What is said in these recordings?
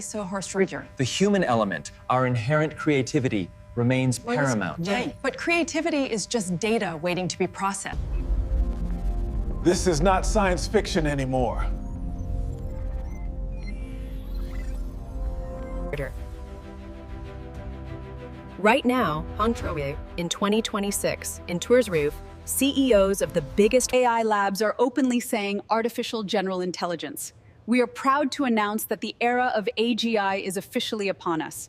So horse Roger. The human element, our inherent creativity, remains paramount. But creativity is just data waiting to be processed. This is not science fiction anymore. Right now, in 2026, in Toursroof, CEOs of the biggest AI labs are openly saying artificial general intelligence. We are proud to announce that the era of AGI is officially upon us.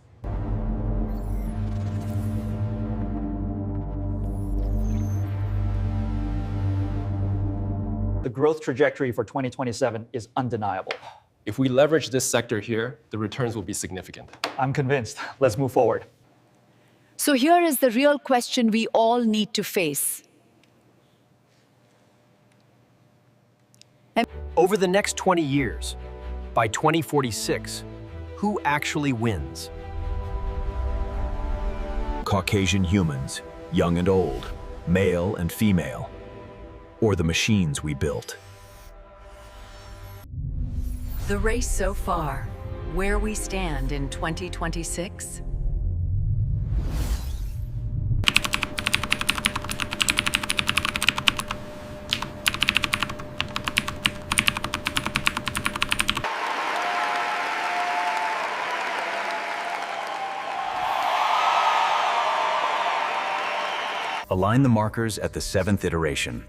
The growth trajectory for 2027 is undeniable. If we leverage this sector here, the returns will be significant. I'm convinced. Let's move forward. So here is the real question we all need to face. Over the next 20 years, by 2046, who actually wins? Caucasian humans, young and old, male and female, or the machines we built? The race so far, where we stand in 2026? Align the markers at the 7th iteration.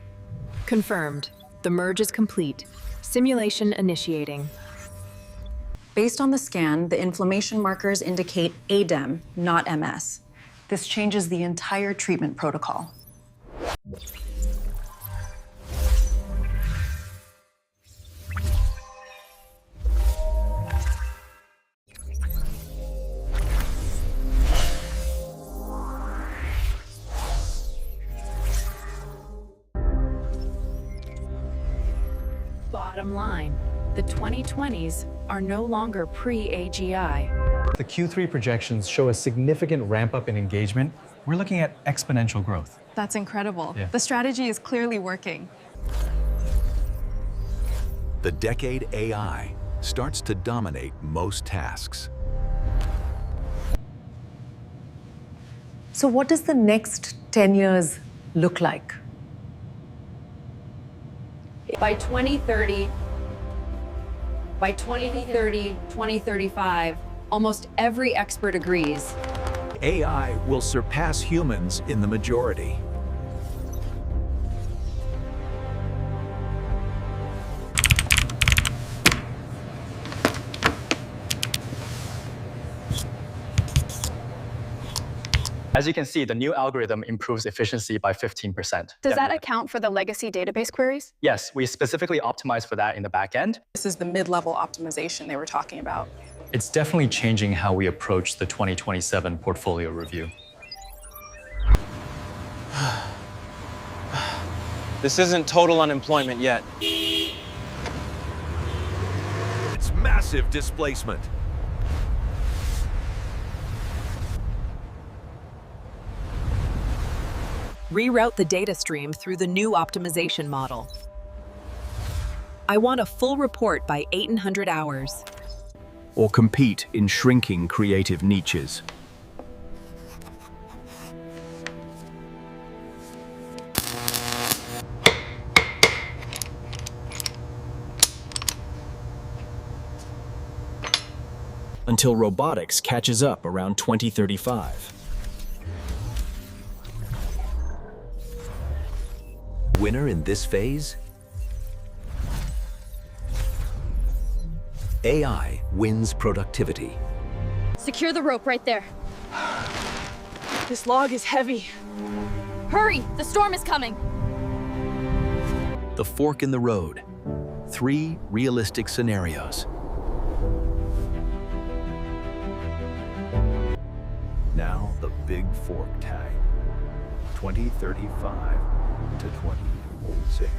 Confirmed. The merge is complete. Simulation initiating. Based on the scan, the inflammation markers indicate ADEM, not MS. This changes the entire treatment protocol. Bottom line, the 2020s are no longer pre-AGI. The Q3 projections show a significant ramp-up in engagement. We're looking at exponential growth. That's incredible. Yeah. The strategy is clearly working. The decade AI starts to dominate most tasks. So what does the next 10 years look like? By 2030, 2035, almost every expert agrees. AI will surpass humans in the majority. As you can see, the new algorithm improves efficiency by 15%. Does that account for the legacy database queries? Yes, we specifically optimize for that in the back end. This is the mid-level optimization they were talking about. It's definitely changing how we approach the 2027 portfolio review. This isn't total unemployment yet. It's massive displacement. Reroute the data stream through the new optimization model. I want a full report by 1800 hours. Or compete in shrinking creative niches. Until robotics catches up around 2035. Winner in this phase? AI wins productivity. Secure the rope right there. This log is heavy. Hurry! The storm is coming! The fork in the road. 3 realistic scenarios. Now the big fork tag. 2035 to 2046.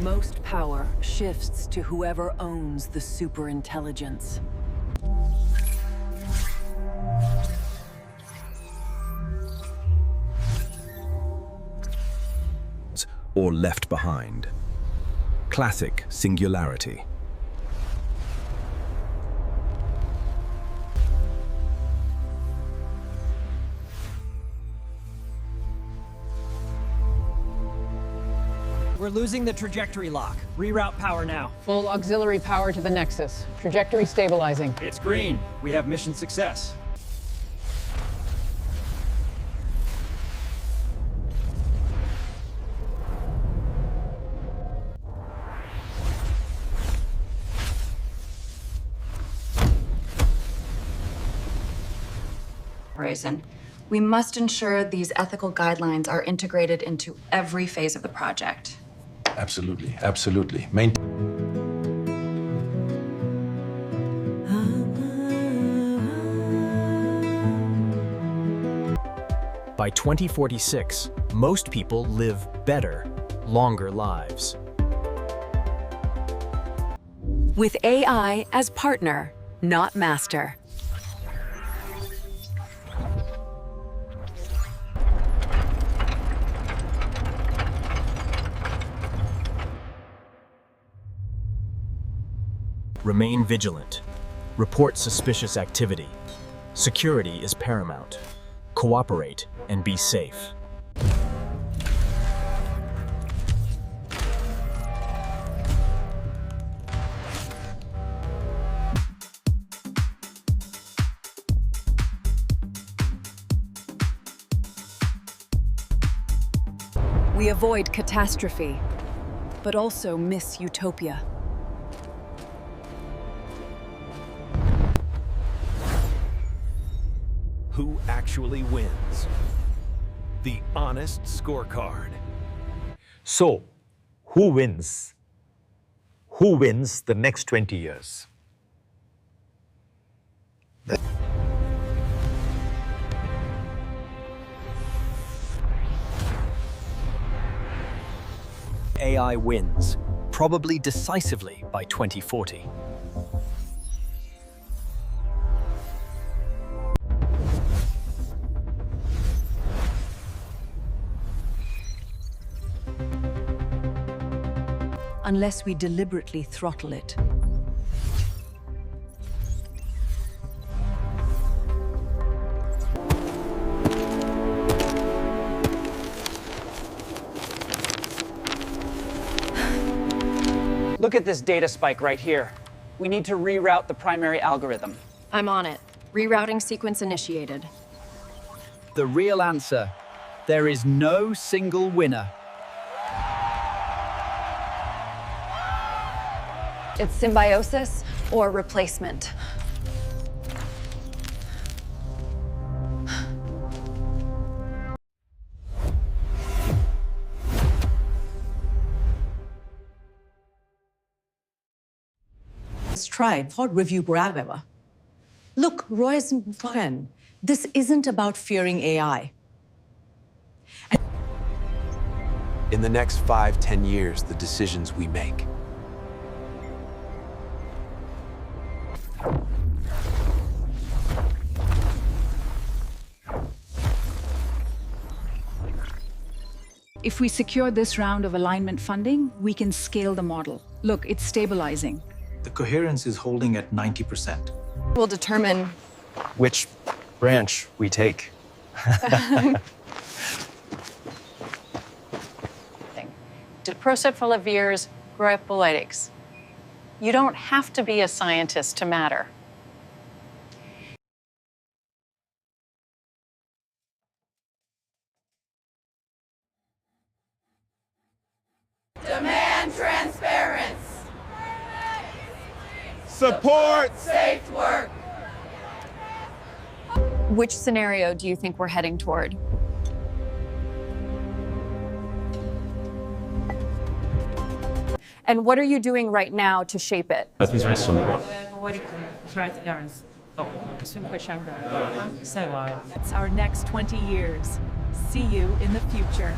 Most power shifts to whoever owns the superintelligence. Or left behind. Classic singularity. We're losing the trajectory lock. Reroute power now. Full auxiliary power to the Nexus. Trajectory stabilizing. It's green. We have mission success. Horizon. We must ensure these ethical guidelines are integrated into every phase of the project. Absolutely, absolutely. By 2046, most people live better, longer lives. With AI as partner, not master. Remain vigilant. Report suspicious activity. Security is paramount. Cooperate and be safe. We avoid catastrophe, but also miss utopia. Who actually wins? The honest scorecard. So, who wins? Who wins the next 20 years? AI wins, probably decisively by 2040. Unless we deliberately throttle it. Look at this data spike right here. We need to reroute the primary algorithm. I'm on it. Rerouting sequence initiated. The real answer: there is no single winner. It's symbiosis or replacement. Tried for review forever. Look, Roy's friend, this isn't about fearing AI. In the next 5-10 years, the decisions we make. If we secure this round of alignment funding, we can scale the model. Look, it's stabilizing. The coherence is holding at 90%. We'll determine which branch we take. Diprosephalavir glycolytics. You don't have to be a scientist to matter. Demand transparency. Support safe work. which scenario do you think we're heading toward? And what are you doing right now to shape it? It's our next 20 years. See you in the future.